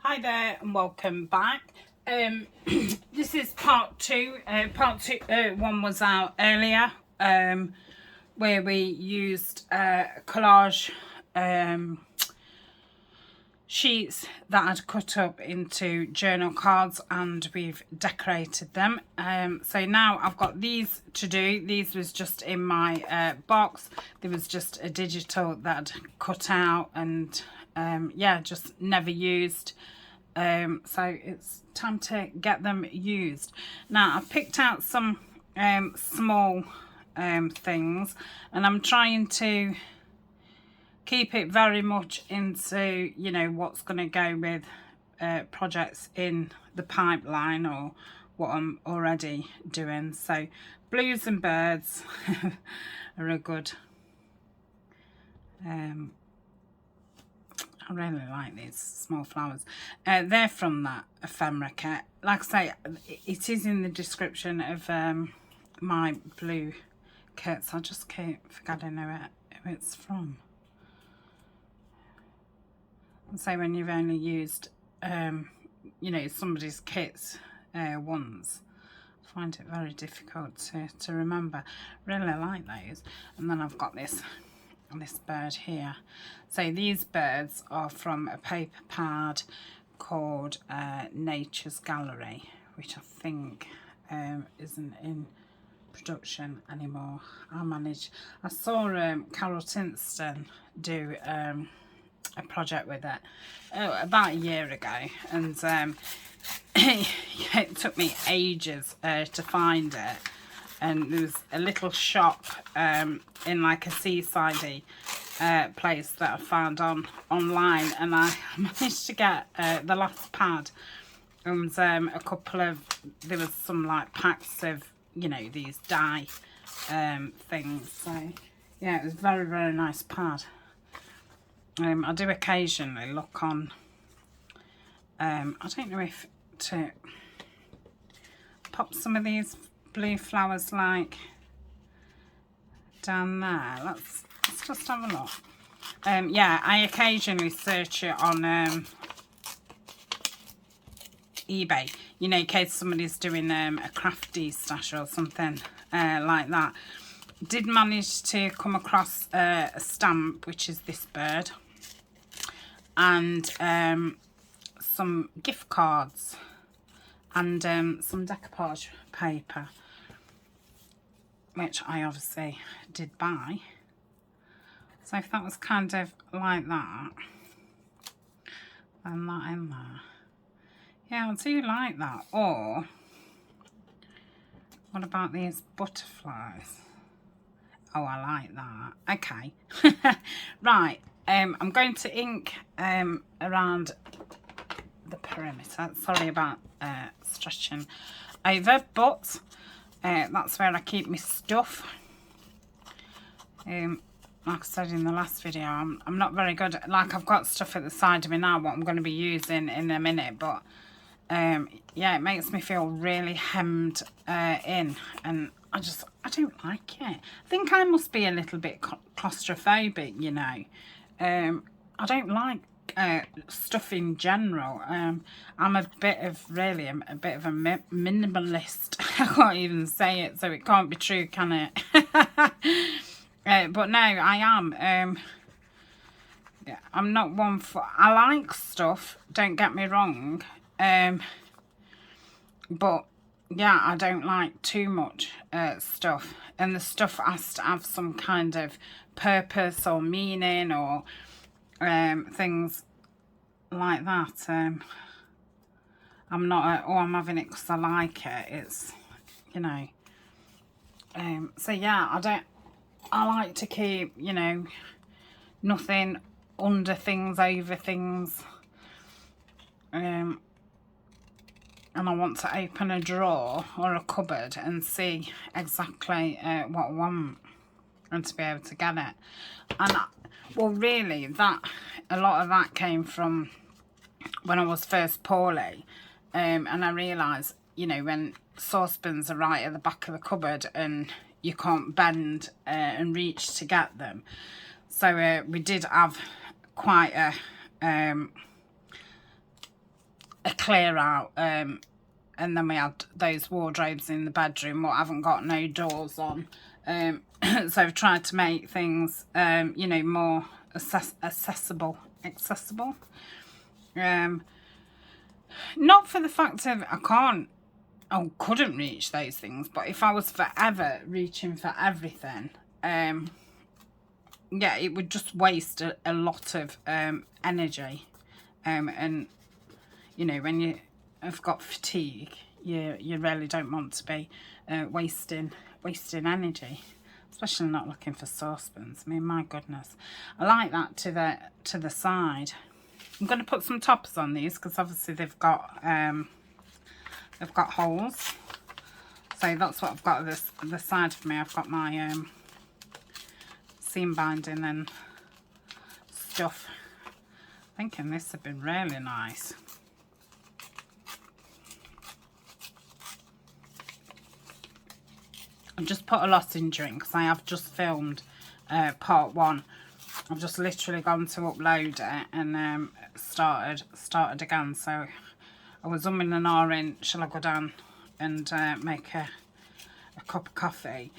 Hi there and welcome back. This is part two. One was out earlier where we used collage sheets that I'd cut up into journal cards and we've decorated them. So now I've got these to do. These was just in my box. There was just a digital that I'd cut out and yeah, just never used. So it's time to get them used. Now I've picked out some small things and I'm trying to keep it very much into, you know, what's going to go with projects in the pipeline or what I'm already doing. So blues and birds are a good I really like these small flowers. They're from that ephemera kit. Like I say, it is in the description of my blue kits. I just keep forgetting who it's from. And so when you've only used, you know, somebody's kits once, I find it very difficult to remember. Really like those. And then I've got this bird here. So these birds are from a paper pad called Nature's Gallery, which I think isn't in production anymore. I saw Carol Tinston do a project with it about a year ago, and it took me ages to find it. And there was a little shop in like a seaside place that I found online, and I managed to get the last pad and a couple of, there was some like packs of, you know, these dye things. So yeah, it was very, very nice pad. I do occasionally look on, I don't know if to pop some of these blue flowers like down there. Let's just have a look. Yeah, I occasionally search it on eBay, you know, in case somebody's doing a crafty stash or something like that. Did manage to come across a stamp, which is this bird, and some gift cards and some decoupage paper, which I obviously did buy. So if that was kind of like that, and that in there, yeah, I do like that. Or what about these butterflies? Oh, I like that. Okay. Right, I'm going to ink around the perimeter. Sorry about stretching over, but that's where I keep my stuff. Like I said in the last video, I'm not very good at, like, I've got stuff at the side of me now what I'm going to be using in a minute, but yeah, it makes me feel really hemmed in, and I don't like it. I think I must be a little bit claustrophobic, you know. I don't like stuff in general. I'm a bit of a minimalist. I can't even say it, so it can't be true, can it? But no, I am. Yeah, I'm not one for, I like stuff, don't get me wrong, but yeah, I don't like too much stuff, and the stuff has to have some kind of purpose or meaning or things like that. I'm not oh, I'm having it because I like it. It's, you know, so yeah, I like to keep, you know, nothing under things, over things, and I want to open a drawer or a cupboard and see exactly what I want and to be able to get it. And well, really, that a lot of that came from when I was first poorly, and I realised, you know, when saucepans are right at the back of the cupboard and you can't bend and reach to get them. So we did have quite a a clear out, and then we had those wardrobes in the bedroom what haven't got no doors on. So I've tried to make things, you know, more accessible. Not for the fact of I couldn't reach those things, but if I was forever reaching for everything, yeah, it would just waste a lot of energy, and you know, when you have got fatigue, you really don't want to be wasting energy, especially not looking for saucepans. I mean, my goodness, I like that to the side. I'm going to put some toppers on these because obviously they've got holes. So that's what I've got at the side of me. I've got my seam binding and stuff. Thinking this would be really nice. I've just put a lot into it because I have just filmed part 1. I've just literally gone to upload it and started again. So I was umming and ahhing, shall I go down and make a cup of coffee?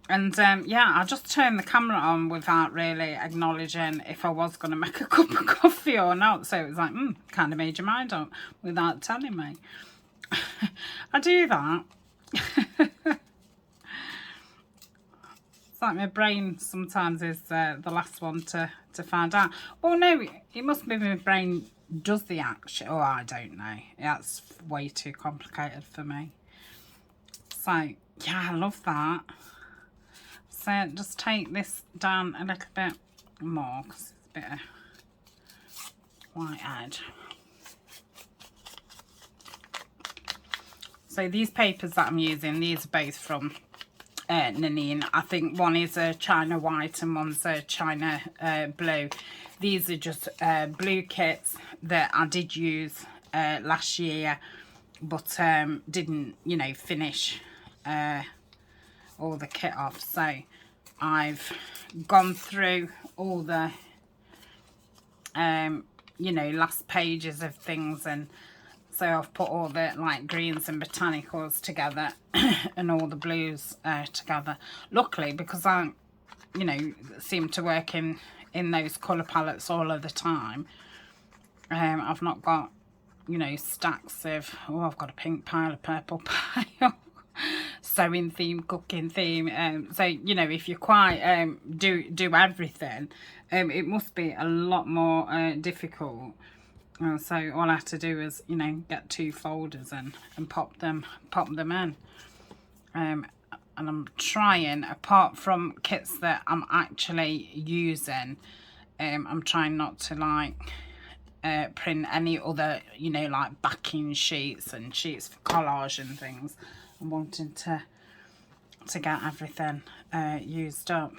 And yeah, I just turned the camera on without really acknowledging if I was going to make a cup of coffee or not. So it was like, kind of made your mind up without telling me. I do that. It's like my brain sometimes is the last one to find out. Oh no, it must be my brain does the action. Oh, I don't know. That's way too complicated for me. So, yeah, I love that. So, just take this down a little bit more because it's a bit of white edge. So, these papers that I'm using, these are both from Nanine. I think one is a China white and one's a China blue. These are just blue kits that I did use last year, but didn't, you know, finish all the kit off. So I've gone through all the you know, last pages of things, and so I've put all the like greens and botanicals together and all the blues together. Luckily, because I, you know, seem to work in those colour palettes all of the time, I've not got, you know, stacks of, oh, I've got a pink pile, a purple pile, sewing theme, cooking theme. So, you know, if you quite do everything, it must be a lot more difficult. So all I have to do is, you know, get 2 folders and pop them in. And I'm trying, apart from kits that I'm actually using, I'm trying not to like print any other, you know, like backing sheets and sheets for collage and things. I'm wanting to get everything used up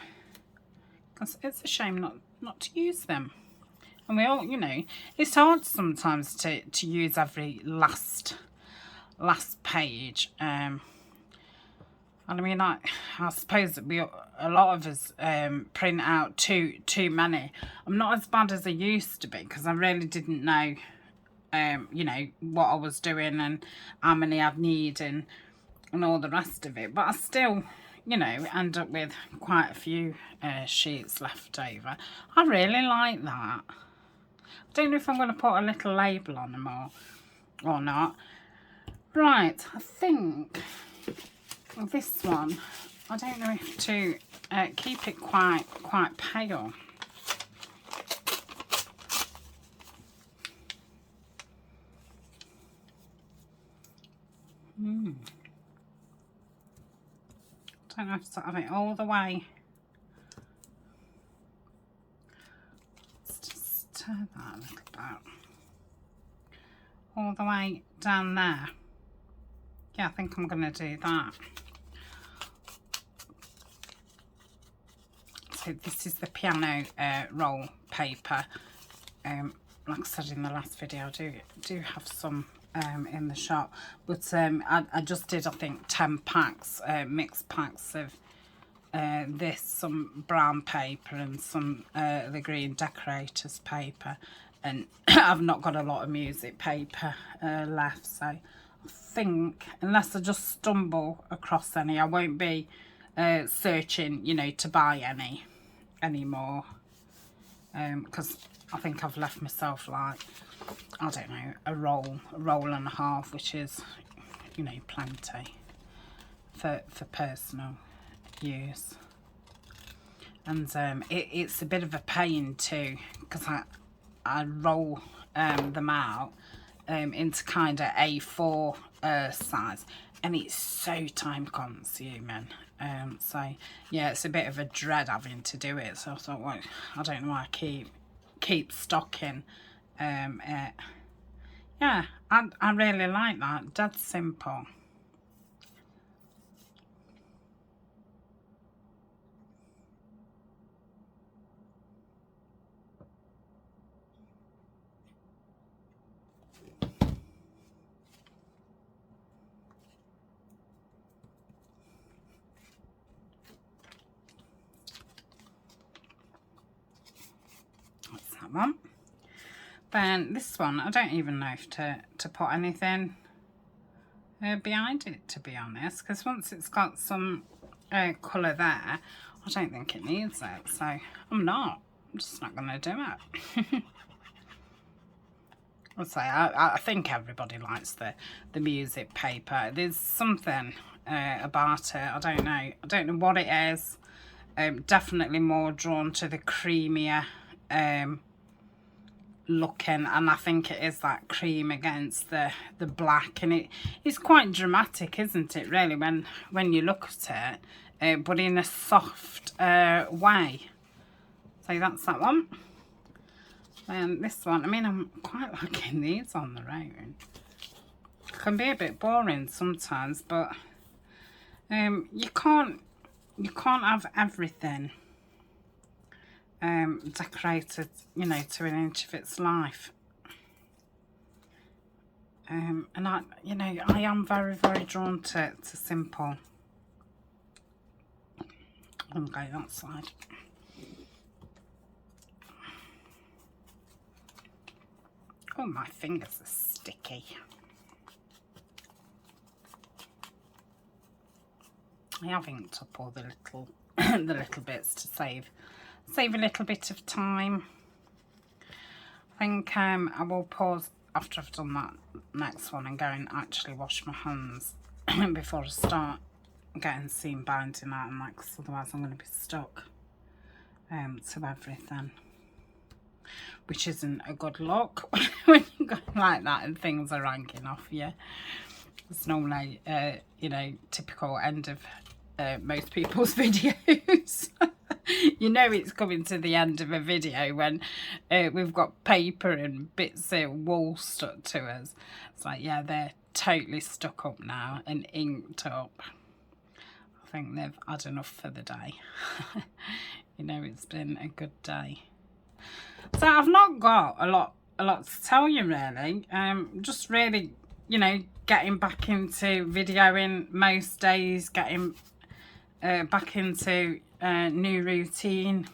because it's a shame not to use them. And we all, you know, it's hard sometimes to use every last page. And I mean, I suppose that a lot of us print out too many. I'm not as bad as I used to be because I really didn't know, you know, what I was doing and how many I'd need and all the rest of it. But I still, you know, end up with quite a few sheets left over. I really like that. I don't know if I'm going to put a little label on them or not. Right, I think this one, I don't know if to keep it quite pale. Don't have to have it all the way. Turn that a little bit all the way down there. Yeah, I think I'm going to do that. So this is the piano roll paper. Like I said in the last video, I do have some in the shop, but I just did, I think, 10 packs, mixed packs of this, some brown paper and some the green decorators paper, and I've not got a lot of music paper left, so I think unless I just stumble across any, I won't be searching, you know, to buy any anymore, because I think I've left myself like, I don't know, a roll and a half, which is, you know, plenty for personal use. And it's a bit of a pain too, because I roll them out into kind of A4 size, and it's so time consuming. So yeah, it's a bit of a dread having to do it. So I thought, well, I don't know why I keep stocking it. Yeah, I really like that. Dead simple. One. Then this one, I don't even know if to put anything behind it, to be honest, because once it's got some colour there, I don't think it needs it, so I'm just not going to do it. I'll say I think everybody likes the music paper. There's something about it, I don't know what it is. Definitely more drawn to the creamier looking, and I think it is that cream against the black, and it's quite dramatic, isn't it, really, when you look at it, but in a soft way. So that's that one. And this one, I mean, I'm quite liking these on their own. Can be a bit boring sometimes, but you can't have everything decorated, you know, to an inch of its life. And I am very, very drawn to simple. I'm going that side. Oh, my fingers are sticky. I have inked up all the little the little bits to save a little bit of time. I think I will pause after I've done that next one and go and actually wash my hands before I start getting seam binding out and that, because otherwise I'm going to be stuck to everything, which isn't a good look when you go like that and things are hanging off you. It's normally you know, typical end of most people's videos. You know it's coming to the end of a video when we've got paper and bits of wool stuck to us. It's like, yeah, they're totally stuck up now and inked up. I think they've had enough for the day. You know, it's been a good day. So I've not got a lot to tell you, really. Just really, you know, getting back into videoing most days, getting back into new routine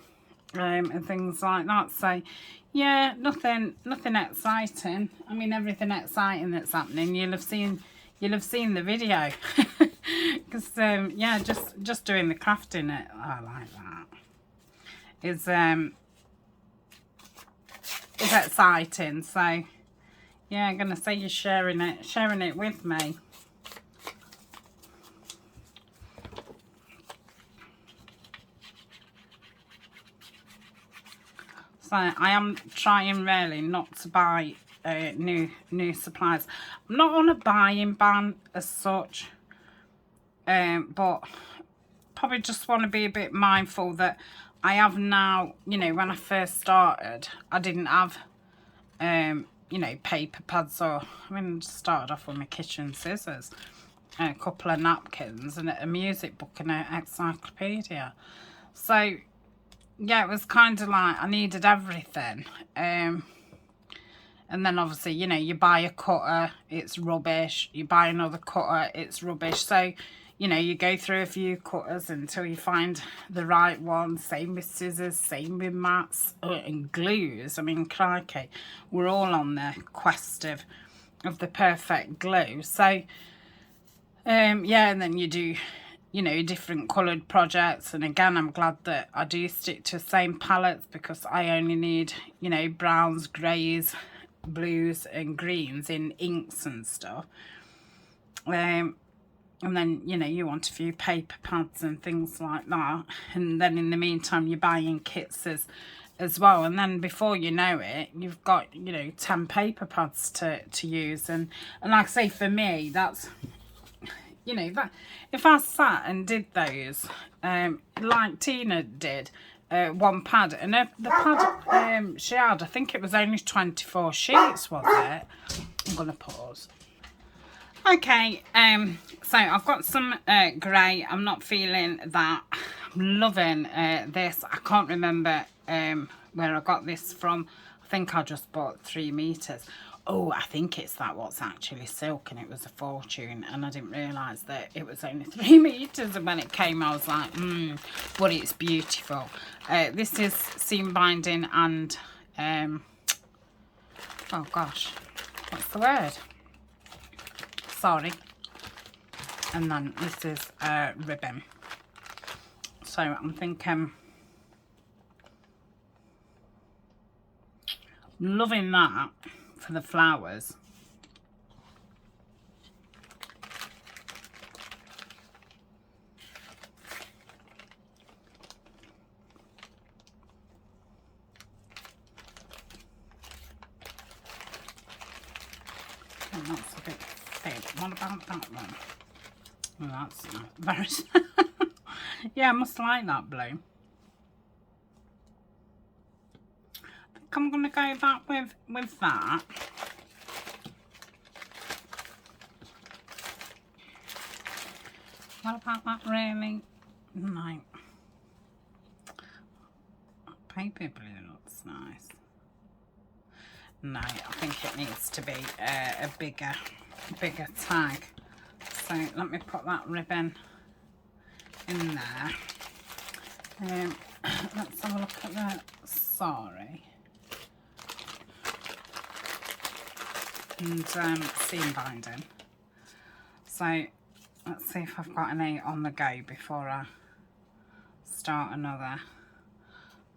and things like that. So yeah, nothing exciting. I mean, everything exciting that's happening you'll have seen the video. Because yeah, just doing the crafting, it I like that, is exciting. So yeah, I'm gonna say you're sharing it with me. So I am trying really not to buy new supplies. I'm not on a buying ban as such, but probably just want to be a bit mindful that I have now, you know, when I first started, I didn't have, you know, paper pads, or, I mean, I just started off with my kitchen scissors, a couple of napkins, and a music book and an encyclopedia. So yeah, it was kind of like I needed everything. And then obviously, you know, you buy a cutter, it's rubbish. You buy another cutter, it's rubbish. So you know, you go through a few cutters until you find the right one. Same with scissors, same with mats and glues. I mean, crikey, we're all on the quest of the perfect glue. So yeah, and then you do, you know, different coloured projects. And again, I'm glad that I do stick to the same palettes, because I only need, you know, browns, greys, blues and greens in inks and stuff. And then, you know, you want a few paper pads and things like that. And then in the meantime, you're buying kits as well. And then before you know it, you've got, you know, 10 paper pads to use. And like I say, for me, that's, you know, that if I sat and did those, like Tina did, one pad, and the pad she had, I think it was only 24 sheets, was it? I'm going to pause. Okay, so I've got some grey. I'm not feeling that. I'm loving this. I can't remember where I got this from. I think I just bought 3 meters. Oh, I think it's that what's actually silk, and it was a fortune, and I didn't realise that it was only 3 meters, and when it came I was like, but it's beautiful. This is seam binding and oh gosh, what's the word? Sorry. And then this is ribbon. So I'm thinking, loving that for the flowers. And that's a bit thick. What about that one? Oh, that's very yeah, I must like that blue. I think I'm going to go back with that. What about that really? No. Paper blue looks nice. No, I think it needs to be a bigger tag. So let me put that ribbon in there. Let's have a look at the sari. And seam binding. So let's see if I've got any on the go before I start another.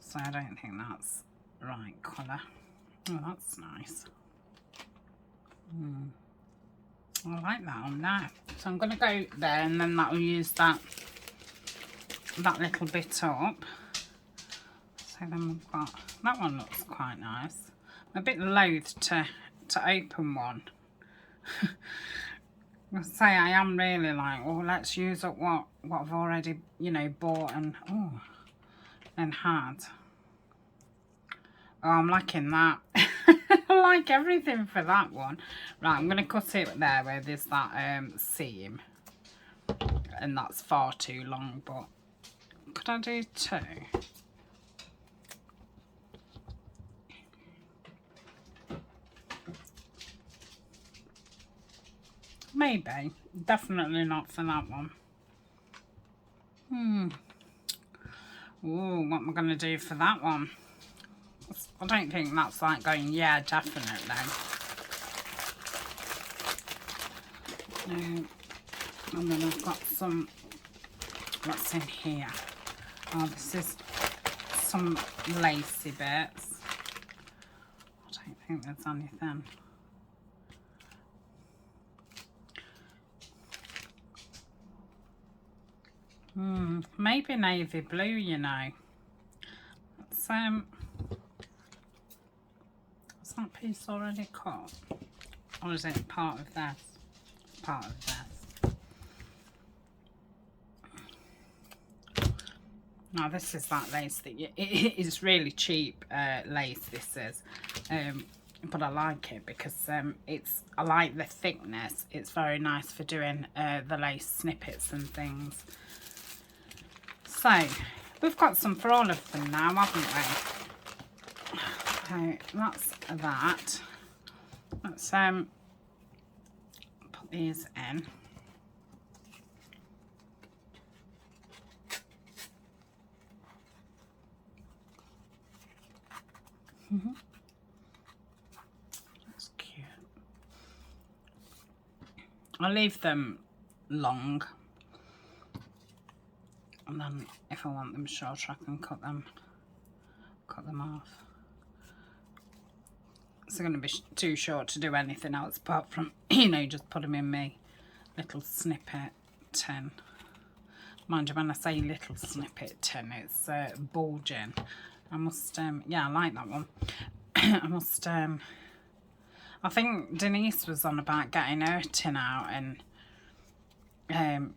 So I don't think that's the right colour. Oh, that's nice. I like that on there. So I'm going to go there, and then that will use that little bit up. So then we've got, that one looks quite nice. I'm a bit loath to open one. I say I am really like, oh, let's use up what I've already, you know, bought and had. Oh, I'm liking that. I like everything for that one. Right, I'm going to cut it there where there's that seam. And that's far too long, but could I do 2? Maybe. Definitely not for that one. Ooh, what am I going to do for that one? I don't think that's like going, yeah, definitely. And then I've got some, what's in here? Oh, this is some lacy bits. I don't think there's anything. Maybe navy blue, you know. Let's, is that piece already cut? Or is it part of this? Part of this. Now this is that lace that it is really cheap lace, this is. But I like it because I like the thickness. It's very nice for doing the lace snippets and things. So we've got some for all of them now, haven't we? So that's that. Let's put these in. That's cute. I'll leave them long, and then if I want them shorter I can cut them off. It's going to be too short to do anything else apart from, you know, just put them in my little snippet tin. Mind you, when I say little snippet tin, it's bulging. I must, yeah, I like that one. I must, I think Denise was on about getting her tin out and,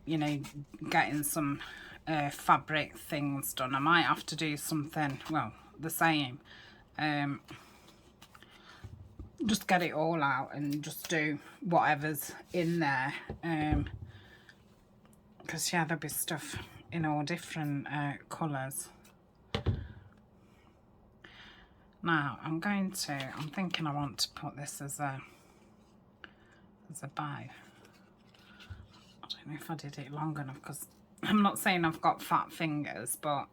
you know, getting some fabric things done. I might have to do something, well, the same. Just get it all out and just do whatever's in there. Because, yeah, there'll be stuff in all different colours. Now, I'm thinking I want to put this as a bow. I don't know if I did it long enough, because I'm not saying I've got fat fingers, but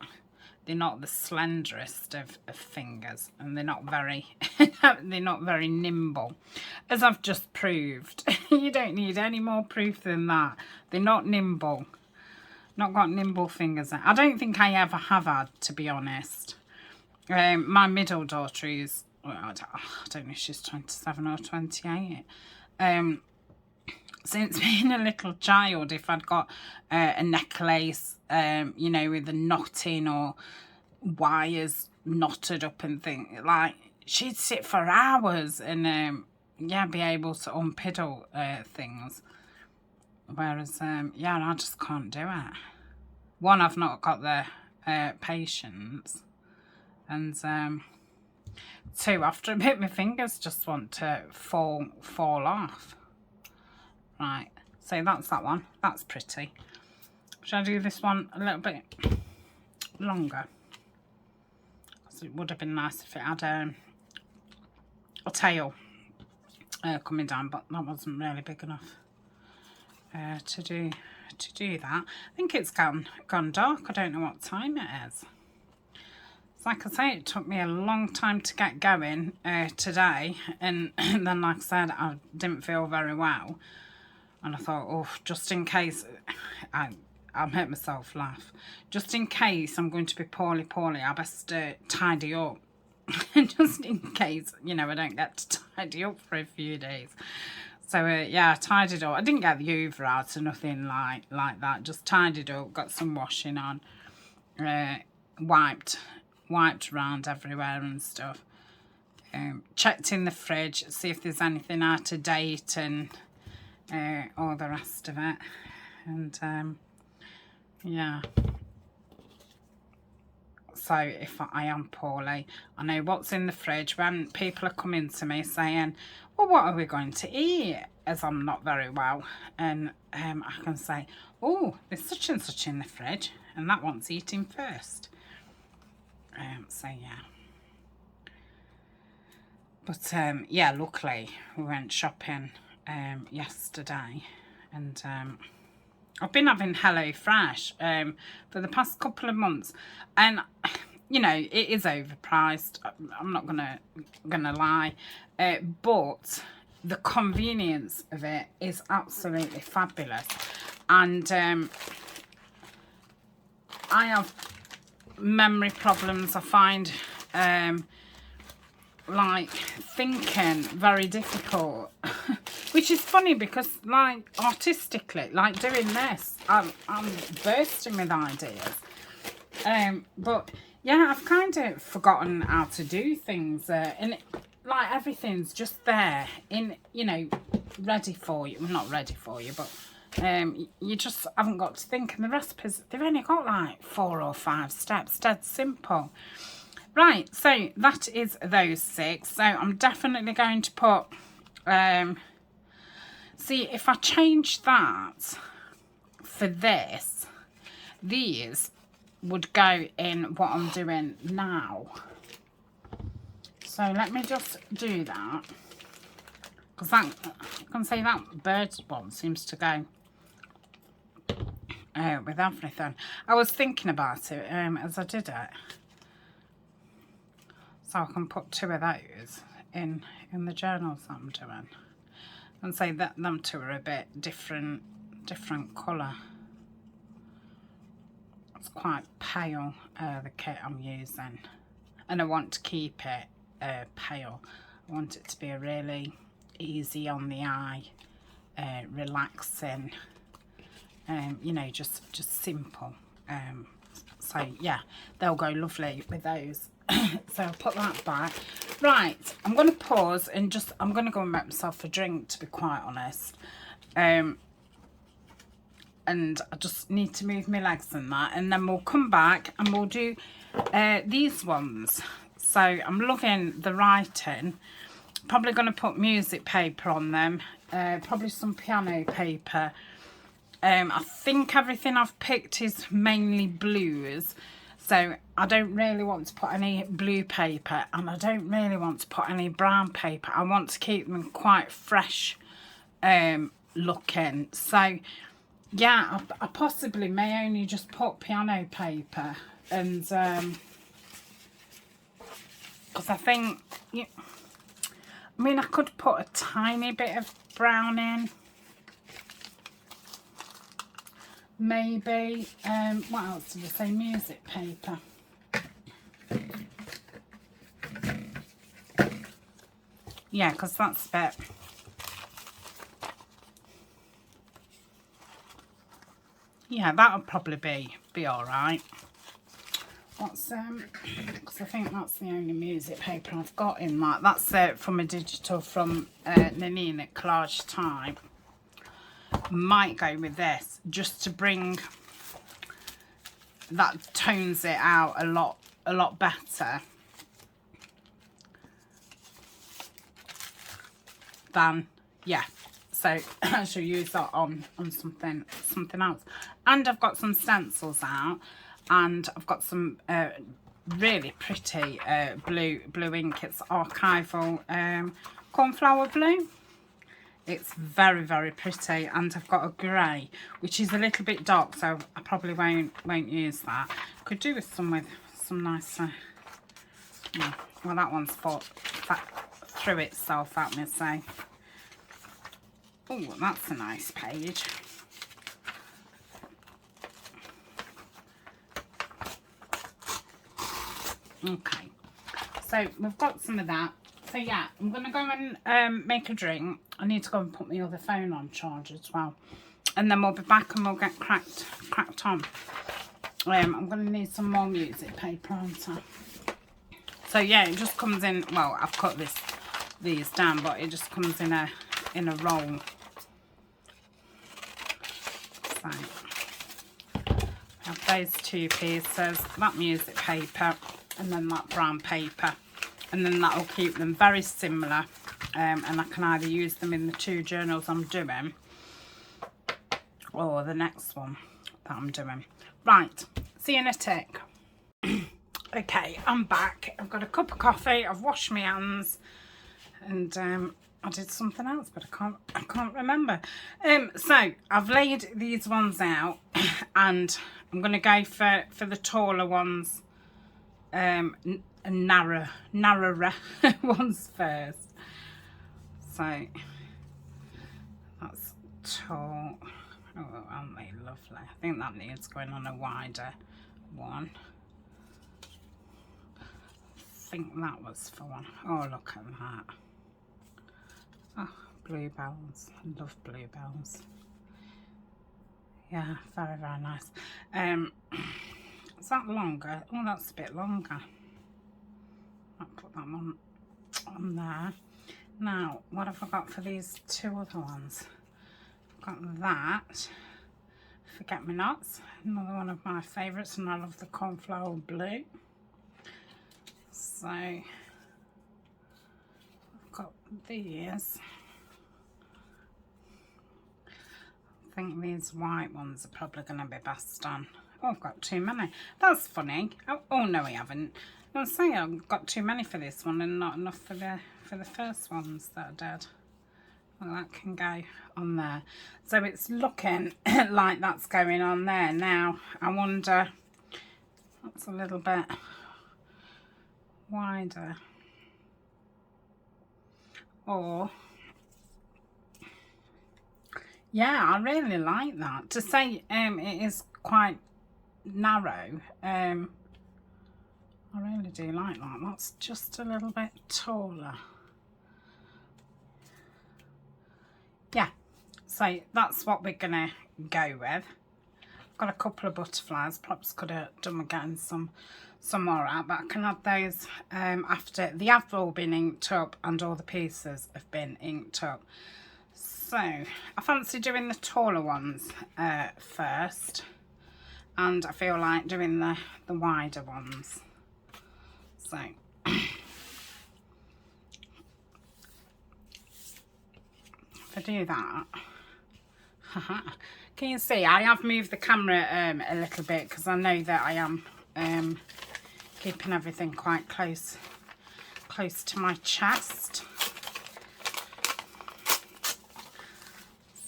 they're not the slenderest of fingers, and they're not very they're not very nimble, as I've just proved. You don't need any more proof than that. They're not nimble. Not got nimble fingers. I don't think I ever have had, to be honest. My middle daughter is, well, I don't know if she's 27 or 28. Since being a little child, if I'd got a necklace, you know, with a knot in or wires knotted up and things, like, she'd sit for hours and, yeah, be able to unpiddle things. Whereas, yeah, I just can't do it. One, I've not got the patience. And two, after a bit, my fingers just want to fall off. Right, so that's that one. That's pretty. Should I do this one a little bit longer? Because it would have been nice if it had a tail coming down, but that wasn't really big enough to do that. I think it's gone dark. I don't know what time it is. Like I say, it took me a long time to get going today, and then, like I said, I didn't feel very well, and I thought, oh, just in case, I'll make myself laugh, just in case I'm going to be poorly, I best tidy up, just in case, you know, I don't get to tidy up for a few days. So yeah, I tidied up. I didn't get the Hoover out or nothing like that, just tidied up, got some washing on, wiped around everywhere and stuff. Checked in the fridge, see if there's anything out of date and all the rest of it. And yeah. So if I am poorly, I know what's in the fridge. When people are coming to me saying, well, what are we going to eat, as I'm not very well, and I can say, oh, there's such and such in the fridge, and that one's eating first. So yeah, but yeah, luckily we went shopping yesterday, and I've been having HelloFresh for the past couple of months, and you know, it is overpriced. I'm not gonna lie, but the convenience of it is absolutely fabulous, and I have memory problems. I find like thinking very difficult, which is funny because, like, artistically, like doing this, I'm bursting with ideas, but yeah, I've kind of forgotten how to do things, and like everything's just there in, you know, ready for you. Well, not ready for you, but you just haven't got to think, and the recipes, they've only got like 4 or 5 steps, dead simple. Right, so that is those 6. So I'm definitely going to put, see, if I change that for this, these would go in what I'm doing now. So let me just do that, because that, I can say that bird one seems to go with everything. I was thinking about it as I did it. So I can put 2 of those in the journals that I'm doing. And say that them 2 are a bit different colour. It's quite pale, the kit I'm using. And I want to keep it pale. I want it to be a really easy on the eye, relaxing, you know, just simple. So yeah, they'll go lovely with those. So I'll put that back. Right, I'm going to pause and I'm going to go and make myself a drink, to be quite honest. And I just need to move my legs and that, and then we'll come back and we'll do these ones. So I'm loving the writing. Probably going to put music paper on them, probably some piano paper. I think everything I've picked is mainly blues, so I don't really want to put any blue paper, and I don't really want to put any brown paper. I want to keep them quite fresh looking. So yeah, I possibly may only just put piano paper, and because I think, I mean, I could put a tiny bit of brown in, maybe. What else did I say? Music paper. Yeah, because that's a bit. Yeah, that'll probably be all right. What's because I think that's the only music paper I've got in that. That's from a digital from Nanine at Collage Time. Might go with this just to bring that, tones it out a lot better than, yeah. So I shall use that on something else. And I've got some stencils out, and I've got some really pretty blue ink. It's archival cornflower blue. It's very, very pretty, and I've got a grey, which is a little bit dark, so I probably won't use that. Could do with some nicer. Yeah. Well, that one's through itself, let me say. Oh, that's a nice page. Okay, so we've got some of that. So yeah, I'm going to go and make a drink. I need to go and put my other phone on charge as well. And then we'll be back and we'll get cracked on. I'm going to need some more music paper, aren't I? So yeah, it just comes in, well, I've cut these down, but it just comes in a roll. So I have those 2 pieces, that music paper, and then that brown paper. And then that will keep them very similar, and I can either use them in the 2 journals I'm doing, or the next one that I'm doing. Right, see you in a tick. Okay, I'm back. I've got a cup of coffee, I've washed my hands, and I did something else, but I can't remember. So I've laid these ones out, and I'm going to go for the taller ones, narrower ones first. So that's tall. Oh, aren't they lovely? I think that needs going on a wider one. I think that was for one. Oh, look at that. Oh, bluebells. I love bluebells. Yeah, very, very nice. Is that longer? Oh, that's a bit longer. I'll put that one on there. Now, what have I got for these 2 other ones? I've got that. Forget-me-nots. Another one of my favourites, and I love the cornflower blue. So, I've got these. I think these white ones are probably going to be best on. Oh, I've got too many. That's funny. Oh no, I haven't. I was saying I've got too many for this one and not enough for the first ones that I did. Well, that can go on there. So it's looking like that's going on there. Now, I wonder, that's a little bit wider, or yeah, I really like that. To say it is quite narrow, I really do like that. That's just a little bit taller. Yeah, so that's what we're gonna go with. Got a couple of butterflies, perhaps could have done with getting some more out, but I can add those after they have all been inked up and all the pieces have been inked up. So I fancy doing the taller ones first, and I feel like doing the wider ones. So if I do that, can you see I have moved the camera a little bit because I know that I am keeping everything quite close to my chest.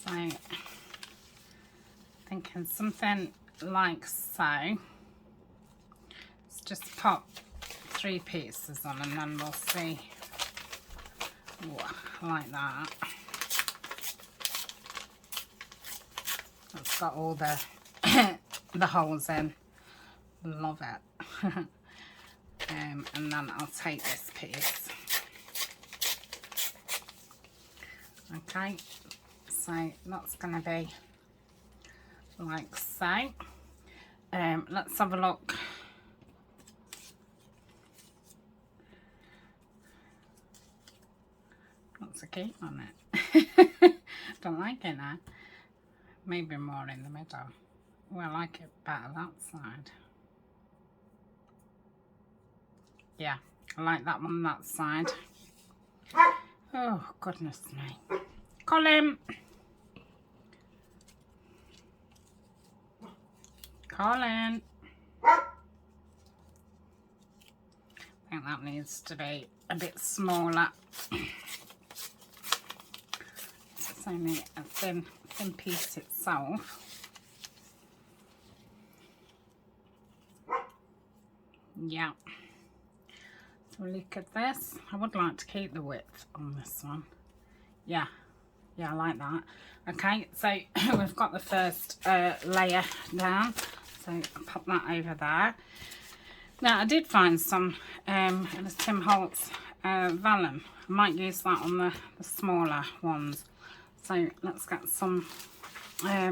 So thinking something like so. Let's just pop 3 pieces on and then we'll see. Ooh, like that. It's got all the the holes in. Love it. And then I'll take this piece. Okay, so that's going to be like so. Let's have a look. What's the key on it? Don't like it now. Maybe more in the middle. Well, I like it better that side. Yeah, I like that one that side. Oh, goodness me. Colin! Colin! I think that needs to be a bit smaller. It's only a thin piece itself. Yeah. So look at this. I would like to keep the width on this one. Yeah, I like that. Okay, so we've got the first layer down. So I'll pop that over there. Now I did find some in the Tim Holtz vellum. I might use that on the smaller ones. So let's get some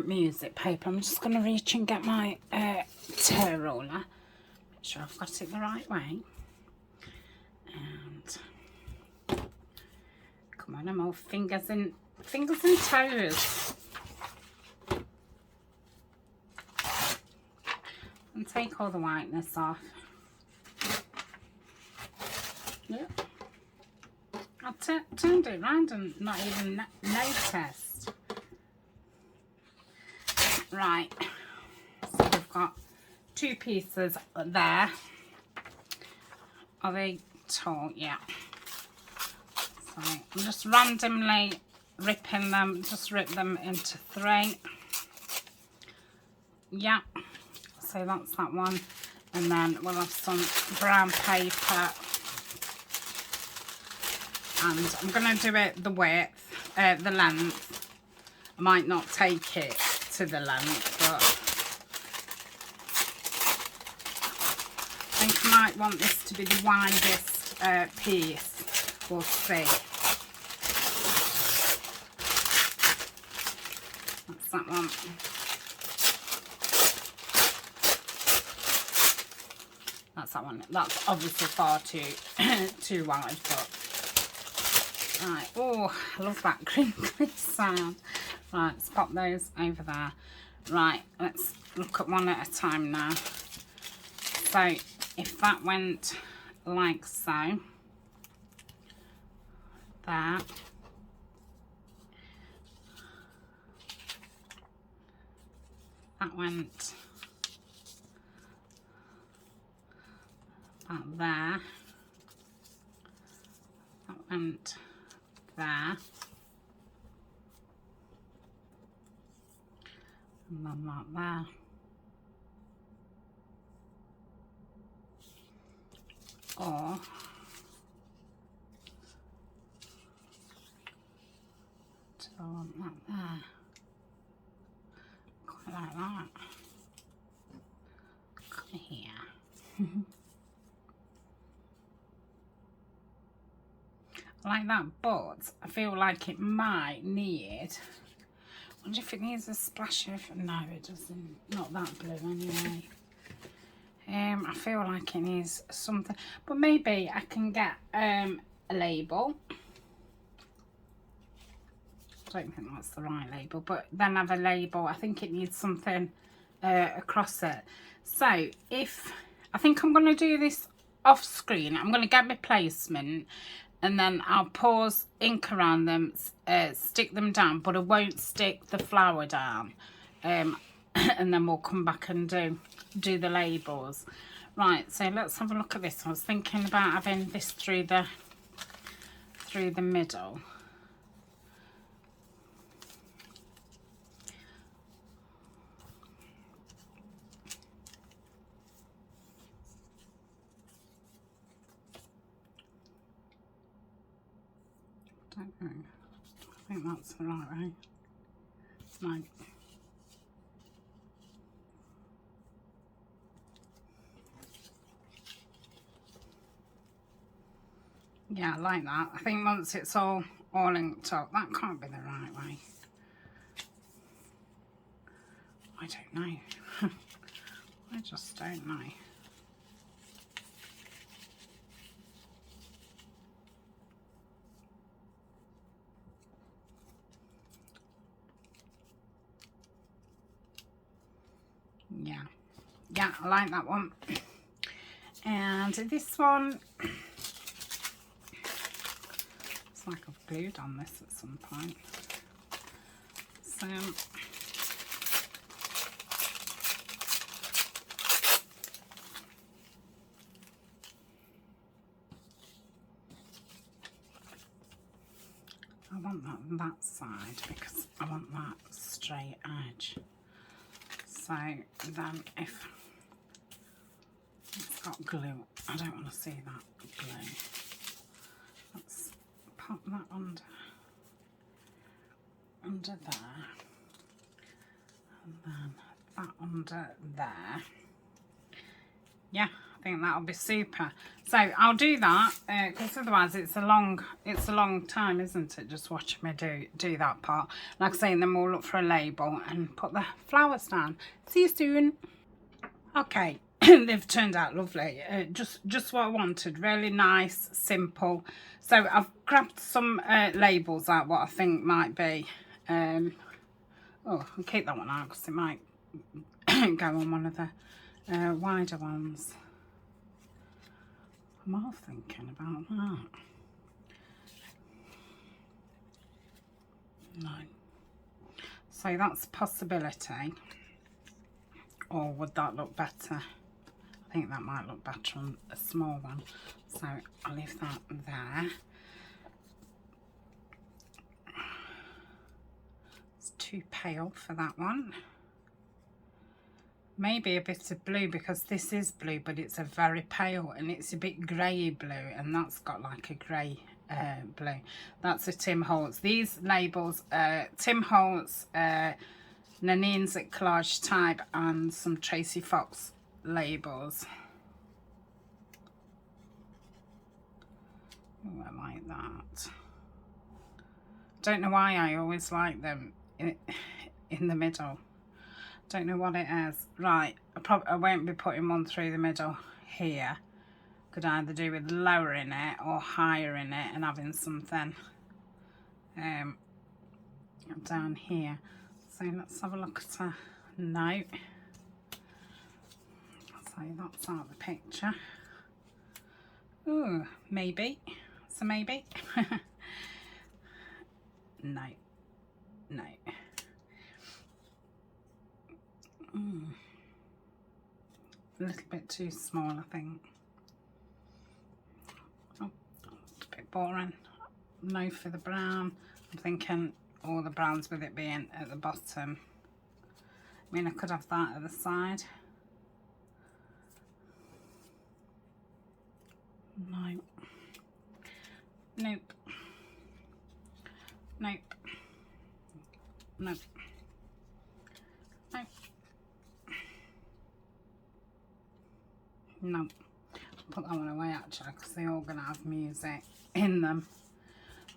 music paper. I'm just going to reach and get my tear roller. Make sure I've got it the right way. And come on, I'm all fingers and toes. And take all the whiteness off. Yep. I turned it round and not even noticed. Right, so we've got 2 pieces there. Are they tall? Yeah. So I'm just randomly ripping them, just rip them into 3. Yeah. So that's that one. And then we'll have some brown paper. And I'm going to do it the width, the length. I might not take it to the length, but I think I might want this to be the widest piece. We'll see. That's that one. That's that one. That's obviously far too wide, but right. Oh, I love that crinkly sound. Right, let's pop those over there. Right, let's look at one at a time now. So if that went like so, there. That went about there. That went there. And then that there. Or do I want that there? Quite like that. Come here. Like that, but I feel like it might need, I wonder if it needs a splash of, no it doesn't, not that blue anyway. I feel like it needs something, but maybe I can get a label. I don't think that's the right label, but then have a label. I think it needs something across it. So I think I'm going to do this off screen. I'm going to get my placement and then I'll pour ink around them, stick them down, but I won't stick the flower down. And then we'll come back and do the labels. Right, so let's have a look at this. I was thinking about having this through the middle. I don't know. I think that's the right way. No. Yeah, I like that. I think once it's all inked up, that can't be the right way. I don't know. I just don't know. Yeah, I like that one. And this one, it's like I've glued on this at some point. So I want that side because I want that straight edge. So then if it's got glue, I don't want to see that glue. Let's pop that under there, and then that under there. Yeah, I think that'll be super. So I'll do that because otherwise it's a long time, isn't it, just watching me do that part. Like I say, and then we'll look for a label and put the flowers down. See you soon. Okay. They've turned out lovely. Just what I wanted. Really nice, simple. So I've grabbed some labels out, what I think might be. Oh, I'll keep that one out because it might go on one of the wider ones. I'm half thinking about that. No. So that's a possibility. Or would that look better? I think that might look better on a small one. So I'll leave that there. It's too pale for that one. Maybe a bit of blue because this is blue, but it's a very pale and it's a bit grey blue, and that's got like a grey blue. That's a Tim Holtz. These labels, Tim Holtz, Nanine's at Collage Type, and some Tracy Fox labels. Oh, I like that. Don't know why I always like them in the middle. Don't know what it is. Right, I won't be putting one through the middle here. Could either do with lowering it or higher in it and having something down here. So let's have a look at a note. So that's out of the picture. Ooh, maybe. So maybe. No. No. A little bit too small, I think. Oh, it's a bit boring. No for the brown. I'm thinking all the browns with it being at the bottom. I mean, I could have that at the side. No. Nope. Nope. Nope. Nope. No. Put that one away actually because they're all going to have music in them.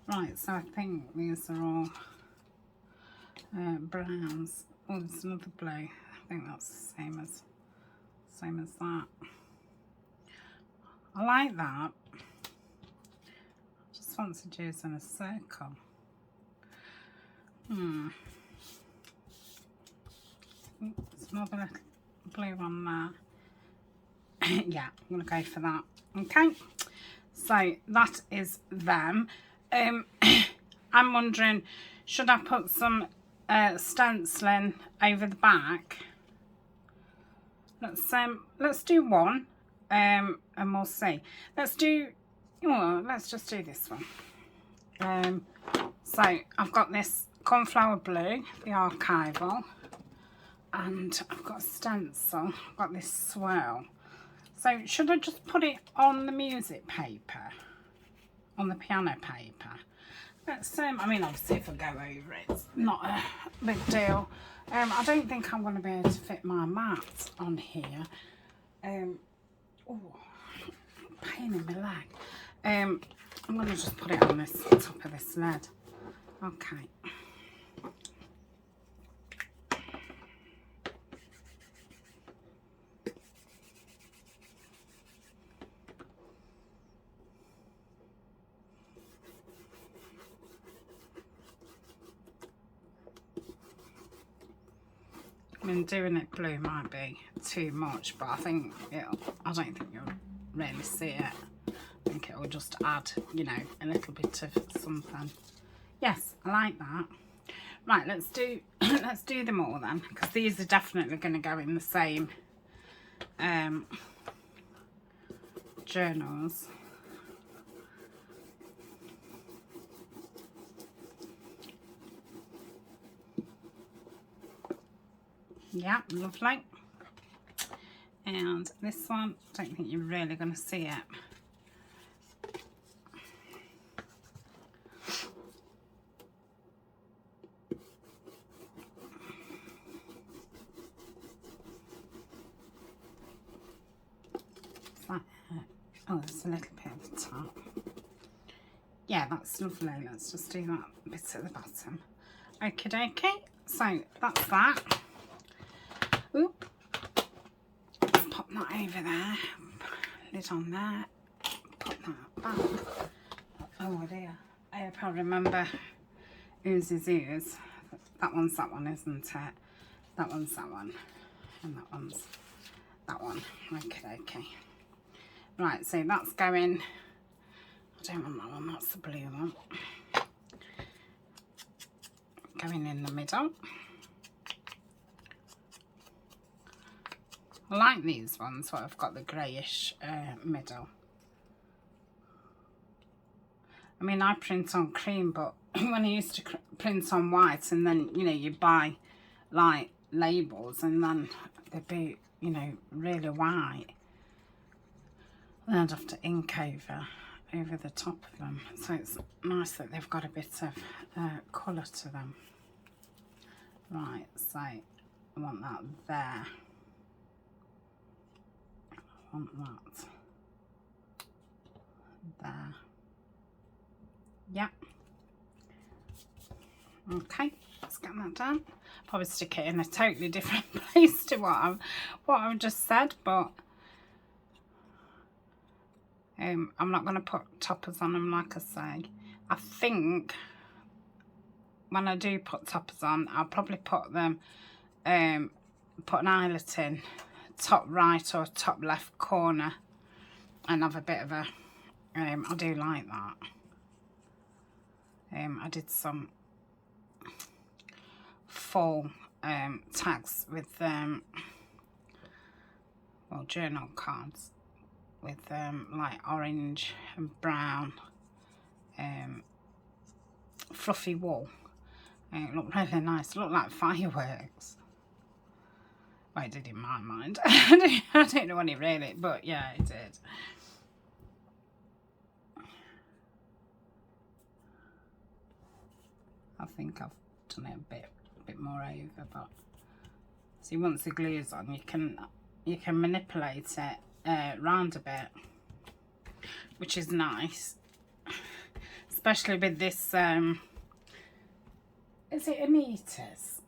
Right, so I think these are all browns. Oh, there's another blue. I think that's the same as that. I like that. Just fancy using a circle. There's another little blue one there. Yeah, I'm going to go for that. Okay, so that is them. I'm wondering, should I put some stenciling over the back? Let's do one, and we'll see. Let's just do this one. So I've got this cornflower blue, the archival, and I've got a stencil. I've got this swirl. So should I just put it on the music paper, on the piano paper? Let's I mean, obviously if I go over it, it's not a big deal. I don't think I'm going to be able to fit my mat on here. Oh, pain in my leg. I'm going to just put it on this top of this lid. Okay. I mean, doing it blue might be too much, but I don't think you'll really see it. I think it will just add, you know, a little bit of something. Yes, I like that. Right, let's do them all then, because these are definitely going to go in the same journals. Yeah, lovely. And this one, I don't think you're really going to see it. Oh, there's a little bit at the top. Yeah, that's lovely. Let's just do that bit at the bottom. Okie dokie. So that's that. Oop. Let's pop that over there. Lid on there. Pop that back. Oh dear. I hope I remember whose is whose. That one's that one, isn't it? That one's that one. And that one's that one. Okay. Right, so that's going. I don't want that one, that's the blue one. Going in the middle. I like these ones, so I've got the greyish middle. I mean, I print on cream, but when I used to print on white, and then, you know, you buy, like, labels, and then they'd be, you know, really white. Then I'd have to ink over the top of them. So it's nice that they've got a bit of colour to them. Right, so I want that there. I want that there. Yeah. Okay, let's get that done. Probably stick it in a totally different place to what I've just said, but I'm not going to put toppers on them, like I say. I think when I do put toppers on, I'll probably put them, put an eyelet in top right or top left corner and have a bit of a, I do like that. I did some fall tags with, well, journal cards with like orange and brown fluffy wool. It looked really nice. It looked like fireworks. Well, it did in my mind. I don't know when it really, but yeah, it did. I think I've done it a bit more over, but see, once the glue's on, you can manipulate it round a bit, which is nice, especially with this. Is it Anita's?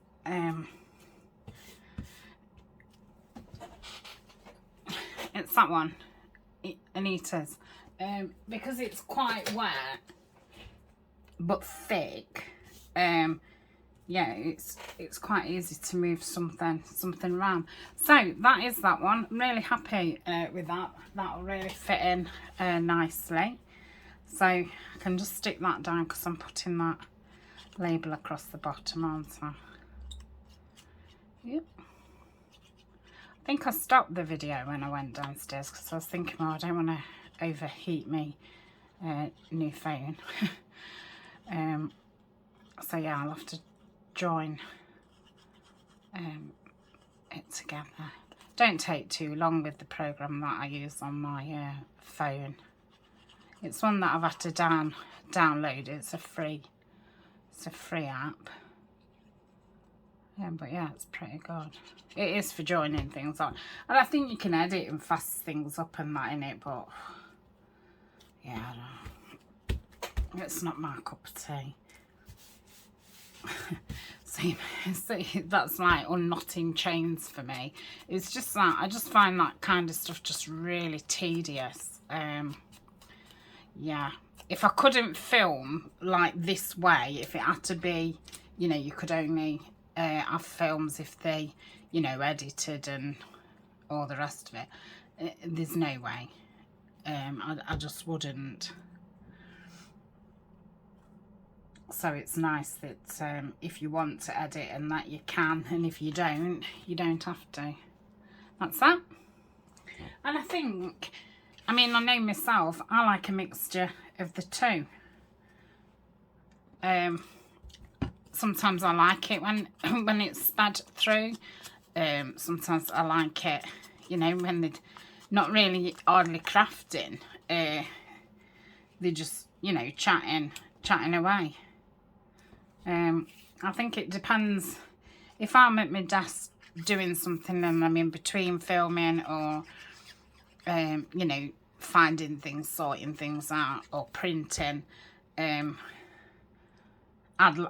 It's that one, Anita's, because it's quite wet but thick. Yeah, it's quite easy to move something around. So that is that one. I'm really happy with that. That'll really fit in nicely. So I can just stick that down because I'm putting that label across the bottom, aren't I? Yep. I think I stopped the video when I went downstairs because I was thinking, oh, I don't want to overheat me new phone. So yeah, I'll have to join it together. Don't take too long with the program that I use on my phone. It's one that I've had to download. It's a free app. But yeah, it's pretty good. It is for joining things on, and I think you can edit and fast things up and that in it. But yeah, I don't, it's not my cup of tea. See, that's like unknotting chains for me. It's just that I just find that kind of stuff just really tedious. Yeah, if I couldn't film like this way, if it had to be, you know, you could only have films if they, you know, edited and all the rest of it, there's no way. I just wouldn't. So it's nice that if you want to edit and that you can, and if you don't have to. That's that. And I think, I mean, I know myself, I like a mixture of the two. Sometimes I like it when it's sped through. Sometimes I like it, you know, when they're not really hardly crafting. They're just, you know, chatting away. I think it depends. If I'm at my desk doing something and I'm in between filming or, you know, finding things, sorting things out or printing, I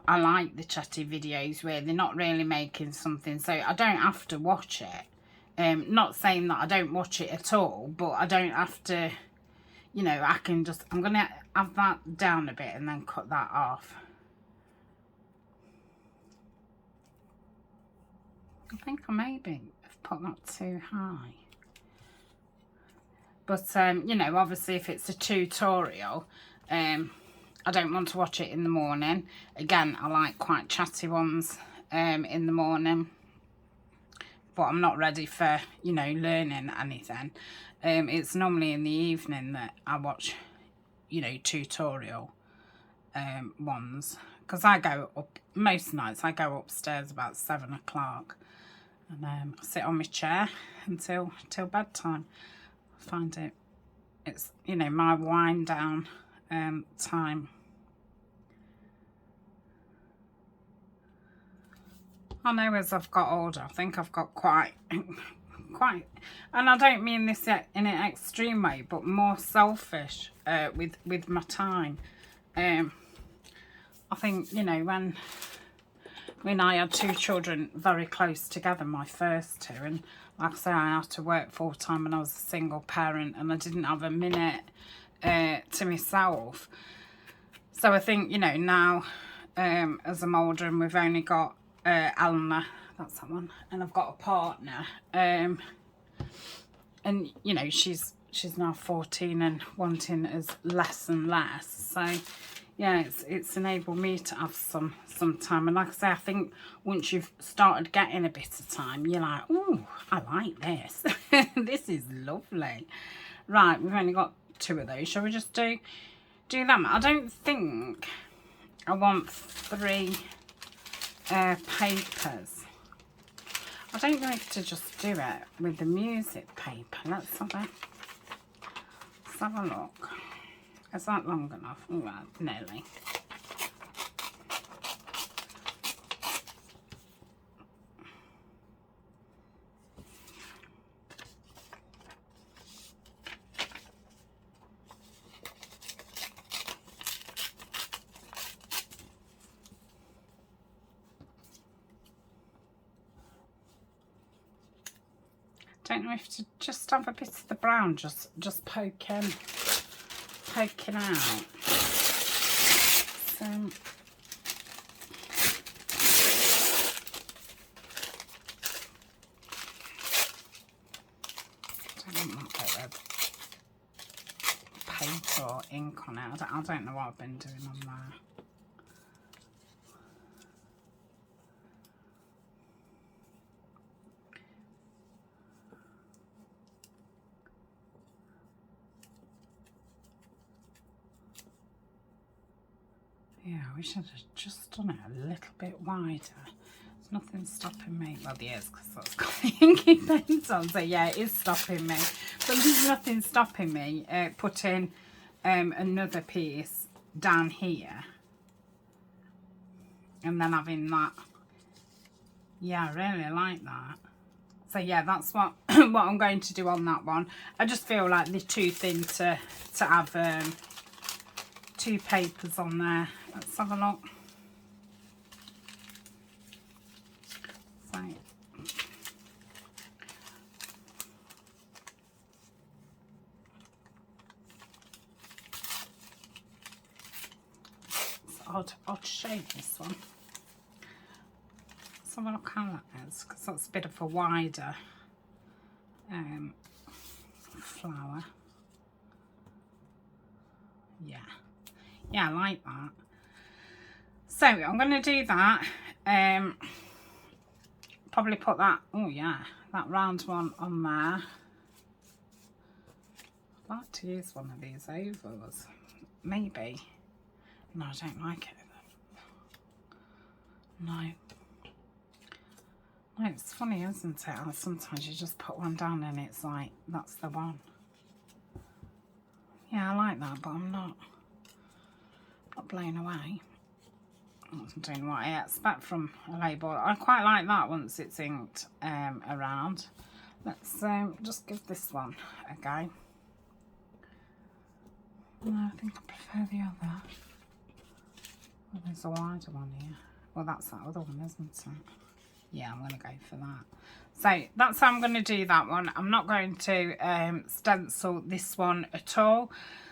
like the chatty videos where they're not really making something, so I don't have to watch it. Not saying that I don't watch it at all, but I don't have to, you know, I can just, I'm going to have that down a bit and then cut that off. I think I maybe have put that too high. But, you know, obviously if it's a tutorial, I don't want to watch it in the morning. Again, I like quite chatty ones in the morning. But I'm not ready for, you know, learning anything. It's normally in the evening that I watch, you know, tutorial ones. Because I go up, most nights I go upstairs about 7 o'clock. And I sit on my chair until bedtime. I find it's, you know, my wind down time. I know as I've got older, I think I've got quite, and I don't mean this in an extreme way, but more selfish with my time. I think, you know, when I had 2 children very close together, my first 2, and like I say, I had to work full time and I was a single parent and I didn't have a minute to myself. So I think, you know, now as I'm older and we've only got Eleanor, that's that one, and I've got a partner, and you know, she's now 14 and wanting us less and less. So yeah, it's enabled me to have some time. And like I say, I think once you've started getting a bit of time, you're like, oh, I like this. This is lovely. Right, we've only got 2 of those. Shall we just do them? I don't think I want 3 papers. I don't know if to just do it with the music paper. Let's have a look. Is that long enough? All right, nearly. Don't know if to just have a bit of the brown just poking out. So I don't want that bit of paint or ink on it. I don't know what I've been doing on there. Yeah, I wish I'd have just done it a little bit wider. There's nothing stopping me. Well, there is, because that's got the inky paint on. So yeah, it is stopping me. But there's nothing stopping me putting another piece down here. And then having that. Yeah, I really like that. So yeah, that's what what I'm going to do on that one. I just feel like they're too thin to have two papers on there. Let's have a look. So, it's odd shape, this one. Let's have a look how that is, because that's a bit of a wider flower. Yeah, I like that. So I'm going to do that. Probably put that, oh yeah, that round one on there. I'd like to use one of these ovals, maybe. No, I don't like it. No, it's funny, isn't it? How sometimes you just put one down and it's like, that's the one. Yeah, I like that, but I'm not blown away. I'm doing what I expect from a label. I quite like that once it's inked around. Let's just give this one a go. No, I think I prefer the other. Well, there's a wider one here. Well, that's that other one, isn't it? Yeah, I'm going to go for that. So that's how I'm going to do that one. I'm not going to stencil this one at all.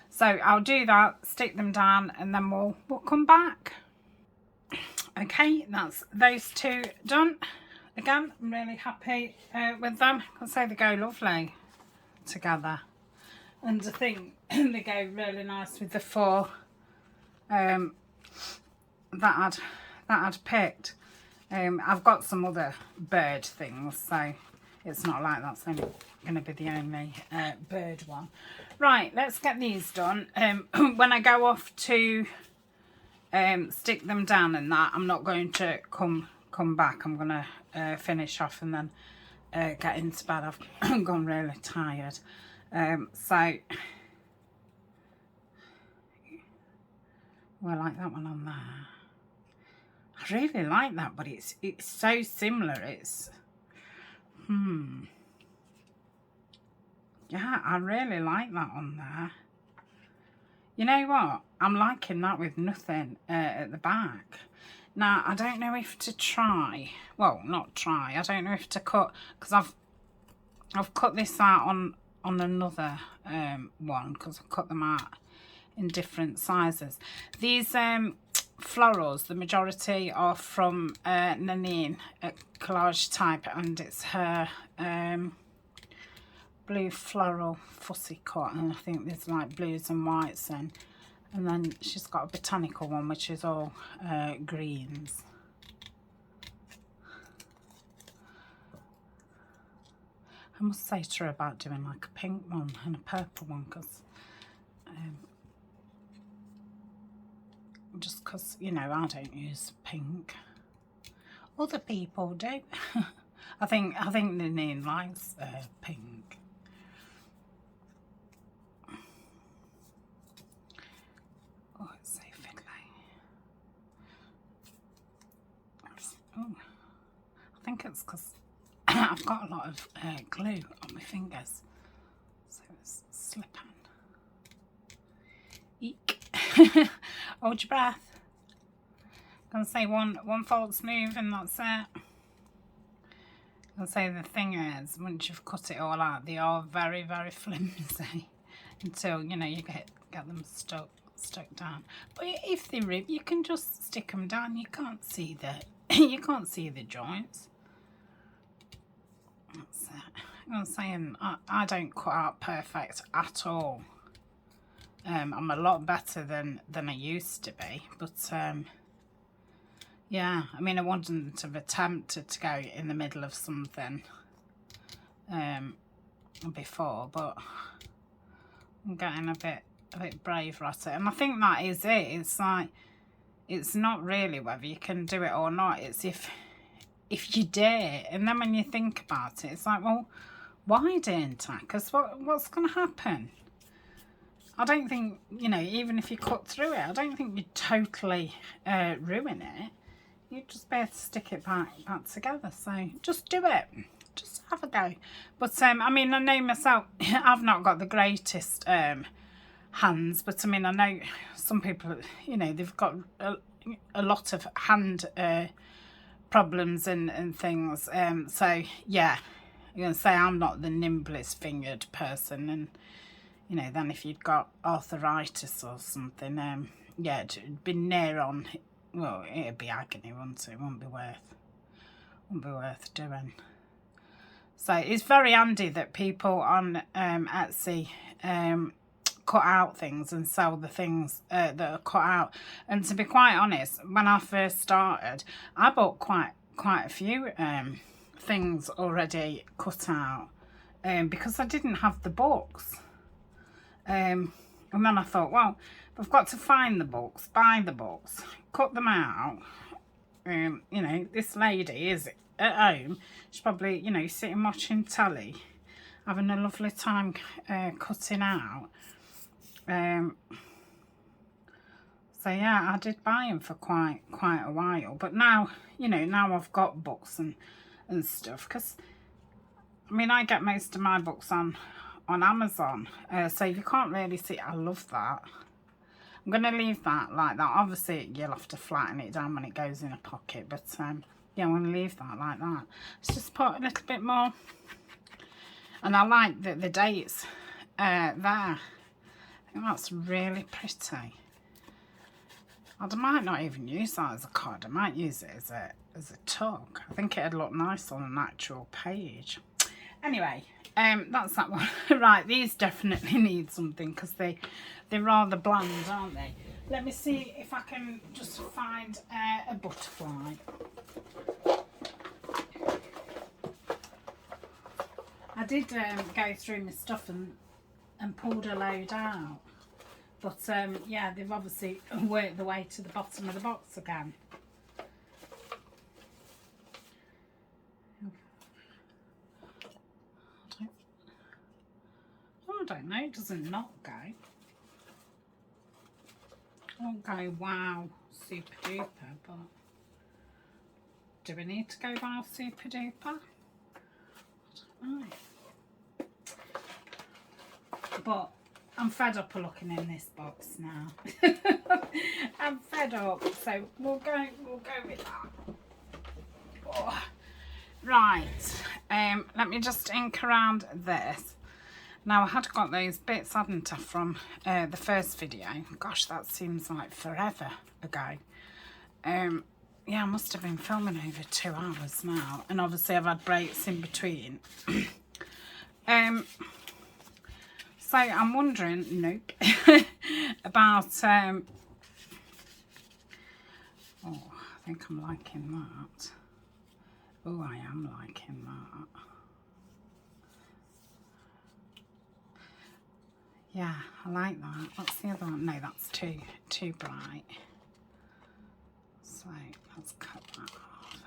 So I'll do that, stick them down, and then we'll come back. Okay, that's those two done. Again, I'm really happy with them. I can say they go lovely together. And I think they go really nice with the four that I'd picked. I've got some other bird things, so it's not like that's only going to be the only bird one. Right, let's get these done. When I go off to stick them down and that, I'm not going to come back. I'm going to finish off and then get into bed. I've gone really tired. So, well, I like that one on there. I really like that, but it's so similar. It's yeah, I really like that on there. You know what? I'm liking that with nothing at the back. Now, I don't know if to try. Well, not try. I don't know if to cut, because I've cut this out on another one, because I've cut them out in different sizes. These florals, the majority are from Nanine at Collage Type, and it's her blue floral fussy cut, and I think there's like blues and whites in, and then she's got a botanical one which is all greens. I must say to her about doing like a pink one and a purple one, because just because, you know, I don't use pink. Other people do. I think Nanine likes pink. Oh, it's so fiddly. Oh, I think it's because I've got a lot of glue on my fingers, so it's slipping. Eek. Hold your breath. I'm gonna say one false move and that's it. I'll say the thing is, once you've cut it all out, they are very, very flimsy until, you know, you get them stuck down. But if they rip, you can just stick them down. You can't see the you can't see the joints. That's it. I'm saying I don't cut out perfect at all. I'm a lot better than I used to be, but yeah, I mean, I wouldn't have attempted to go in the middle of something before, but I'm getting a bit braver at it. And I think that is it. It's like, it's not really whether you can do it or not. It's if you dare. And then when you think about it, it's like, well, why didn't I? Because what's going to happen? I don't think, you know, even if you cut through it, I don't think you'd totally ruin it. You'd just be able to stick it back together. So just do it. Just have a go. But I mean, I know myself, I've not got the greatest hands, but I mean, I know some people, you know, they've got a lot of hand problems and things. So yeah, I'm going to say I'm not the nimblest fingered person, and you know, then if you'd got arthritis or something, yeah, it'd be near on. Well, it'd be agony, wouldn't it? It wouldn't be worth doing. So it's very handy that people on Etsy cut out things and sell the things that are cut out. And to be quite honest, when I first started, I bought quite a few things already cut out because I didn't have the books. And then I thought, well, I've got to find the books, buy the books, cut them out. You know, this lady is at home. She's probably, you know, sitting watching telly, having a lovely time cutting out. So yeah, I did buy them for quite a while. But now, you know, now I've got books and stuff. Because, I mean, I get most of my books on Amazon. So you can't really see. I love that. I'm going to leave that like that. Obviously, you'll have to flatten it down when it goes in a pocket. But yeah, I'm going to leave that like that. Let's just put a little bit more. And I like the dates there. I think that's really pretty. I might not even use that as a card. I might use it as a tug. I think it'd look nice on an actual page. Anyway, that's that one. Right, these definitely need something because they're rather bland, aren't they? Let me see if I can just find a butterfly. I did go through my stuff and pulled a load out. But yeah, they've obviously worked their way to the bottom of the box again. I don't know, it doesn't not go. Won't go wow super duper, but do we need to go wow super duper? I don't know. But I'm fed up of looking in this box now. I'm fed up, so we'll go with that. Oh. Right, let me just ink around this. Now, I had got those bits, hadn't I, from the first video. Gosh, that seems like forever ago. Yeah, I must have been filming over 2 hours now. And obviously, I've had breaks in between. So, I'm wondering, nope, about... oh, I think I'm liking that. Oh, I am liking that. Yeah, I like that. What's the other one? No, that's too bright. So let's cut that off.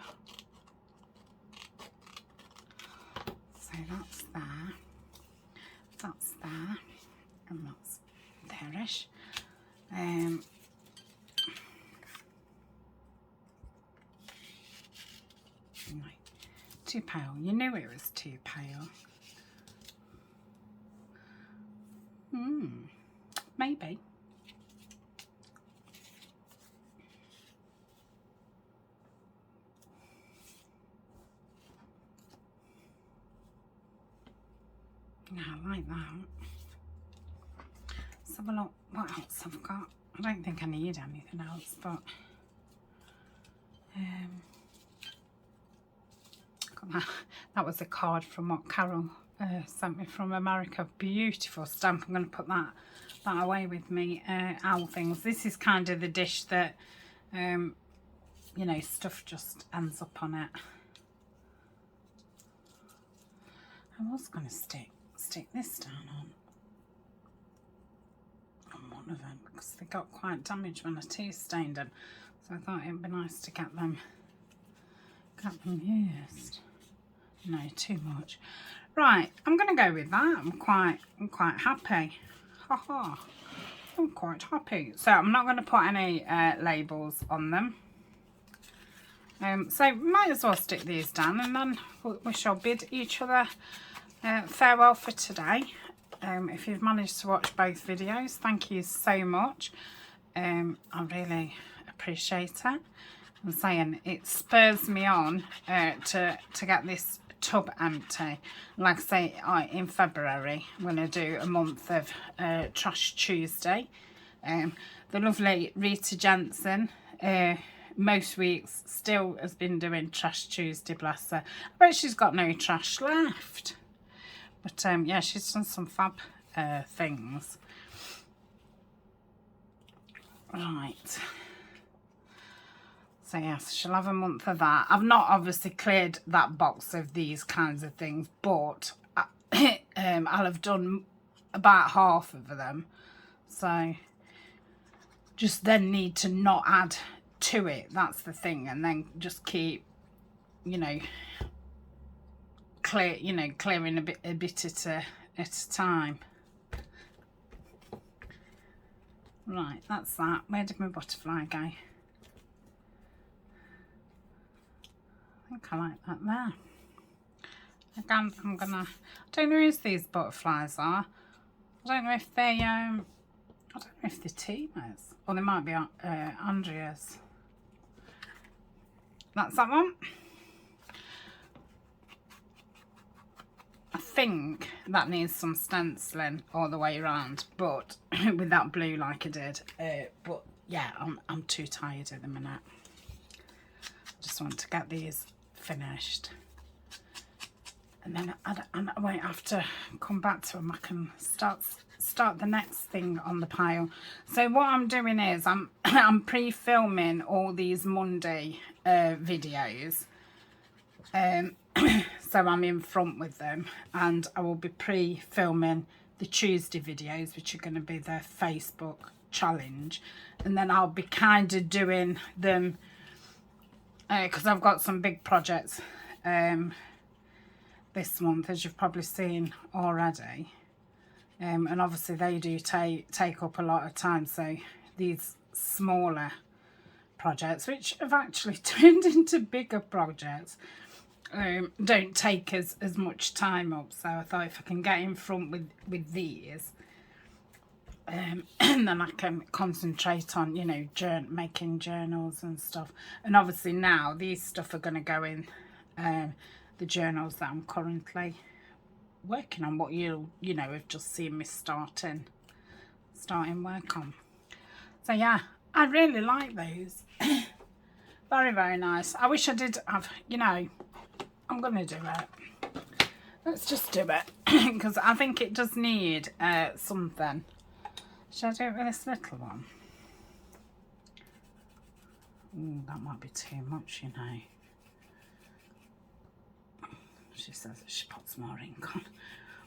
So that's there. That's there. And that's there-ish. No, too pale. You knew it was too pale. Maybe. Yeah, I like that. Let's have a look what else I've got. I don't think I need anything else, but that was a card from what Carol sent me from America. Beautiful stamp. I'm going to put that away with me. Owl things. This is kind of the dish that you know, stuff just ends up on it. I was going to stick this down on one of them because they got quite damaged when I tea stained them, so I thought it'd be nice to get them used. No, too much. Right, I'm gonna go with that. I'm quite happy. Haha, I'm quite happy. So I'm not going to put any labels on them. So might as well stick these down, and then we shall bid each other farewell for today. If you've managed to watch both videos, thank you so much. I really appreciate it. I'm saying it spurs me on to get this tub empty. Like I say, in February I'm going to do a month of Trash Tuesday. The lovely Rita Jensen most weeks still has been doing Trash Tuesday, bless her. I bet she's got no trash left. But yeah, she's done some fab things. Right. So yes, she'll have a month of that. I've not obviously cleared that box of these kinds of things, but I'll have done about half of them. So just then need to not add to it. That's the thing, and then just keep, you know, clearing a bit at a time. Right, that's that. Where did my butterfly go? I think I like that there. Again, I don't know who these butterflies are. I don't know if they I don't know if they're Tina's, or they might be Andrea's. That's that one. I think that needs some stenciling all the way around, but with that blue like I did. But yeah, I'm too tired at the minute. I just want to get these finished, and then I won't have to come back to them. I can start the next thing on the pile. So what I'm doing is I'm pre-filming all these Monday videos. So I'm in front with them, and I will be pre-filming the Tuesday videos, which are going to be the Facebook challenge, and then I'll be kind of doing them because I've got some big projects this month, as you've probably seen already, and obviously they do take up a lot of time. So these smaller projects, which have actually turned into bigger projects, don't take as much time up. So I thought if I can get in front with these, and then I can concentrate on, you know, making journals and stuff. And obviously now these stuff are going to go in the journals that I'm currently working on, what you know have just seen me starting work on. So yeah, I really like those. Very, very nice. I wish I did have, you know, I'm going to do it. Let's just do it. Because I think it does need something. Should I do it with this little one? Ooh, that might be too much, you know. She says that she puts more ink on.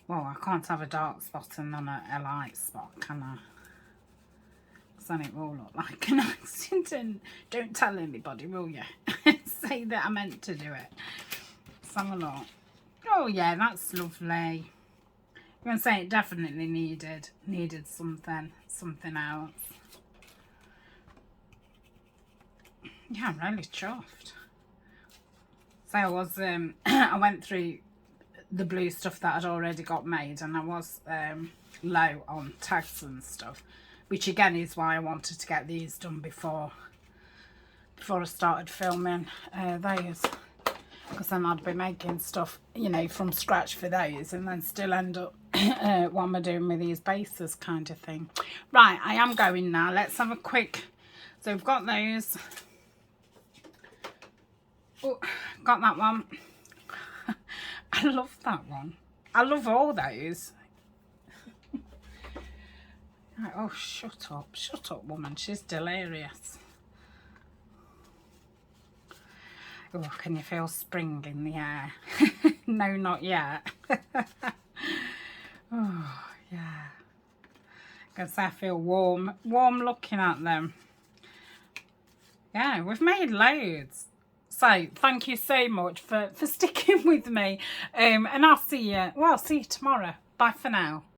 Well, I can't have a dark spot and then a light spot, can I? Because then it will look like an accident. Don't tell anybody, will you? Say that I meant to do it. Let's have a look. Oh yeah, that's lovely. I'm going to say it definitely needed something else. Yeah, I'm really chuffed. So I was, I went through the blue stuff that I'd already got made, and I was low on tags and stuff, which again is why I wanted to get these done before I started filming those. Because then I'd be making stuff, you know, from scratch for those, and then still end up what am I doing with these bases kind of thing. Right, I am going now. Let's have a quick, so we've got those. Oh, got that one. I love that one. I love all those. Oh, shut up, woman. She's delirious. Oh, can you feel spring in the air? No, not yet. Oh, yeah. Because I feel warm looking at them. Yeah, we've made loads. So, thank you so much for sticking with me. And I'll see you, well, I'll see you tomorrow. Bye for now.